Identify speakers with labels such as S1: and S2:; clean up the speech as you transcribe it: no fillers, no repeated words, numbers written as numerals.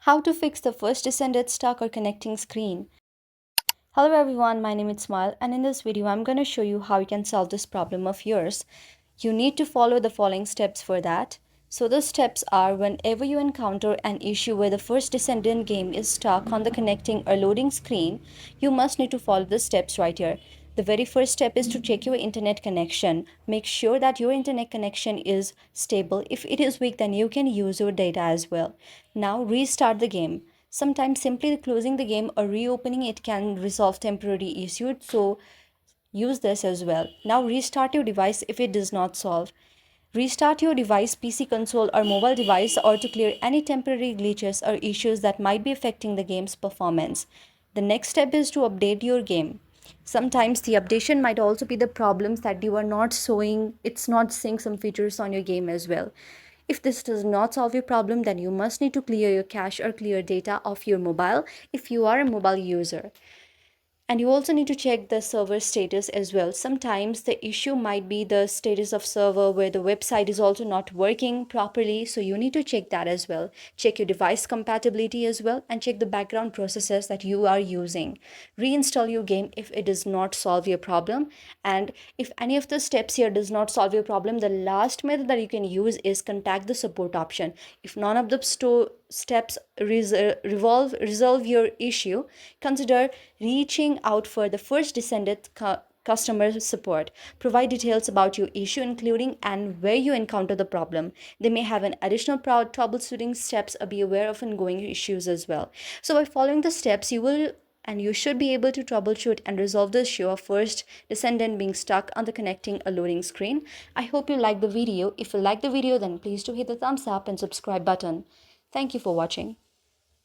S1: How to fix the first descended stuck or connecting screen. Hello everyone, my name is Smile and in this video I'm going to show you how you can solve this problem of yours. You need to follow the following steps for that. So the steps are whenever you encounter an issue where the first descendant game is stuck on the connecting or loading screen, you must need to follow the steps right here. The very first step is to check your internet connection. Make sure that your internet connection is stable. If it is weak, then you can use your data as well. Now restart the game. Sometimes simply closing the game or reopening it can resolve temporary issues. So use this as well. Now restart your device if it does not solve. Restart your device, PC console or mobile device or to clear any temporary glitches or issues that might be affecting the game's performance. The next step is to update your game. Sometimes the updation might also be the problems that you are not showing, it's not seeing some features on your game as well. If this does not solve your problem, then you must need to clear your cache or clear data of your mobile if you are a mobile user. And you also need to check the server status as well. Sometimes the issue might be the status of server where the website is also not working properly. So you need to check that as well. Check your device compatibility as well and check the background processes that you are using. Reinstall your game if it does not solve your problem. And if any of the steps here does not solve your problem, the last method that you can use is contact the support option. If none of the steps resolve your issue, consider reaching out for the first descendant customer support. Provide details about your issue, including and where you encounter the problem. They may have an additional troubleshooting steps or be aware of ongoing issues as well. So by following the steps, you should be able to troubleshoot and resolve the issue of first descendant being stuck on the connecting or loading screen. I hope you like the video. If you like the video, then please do hit the thumbs up and subscribe button. Thank you for watching.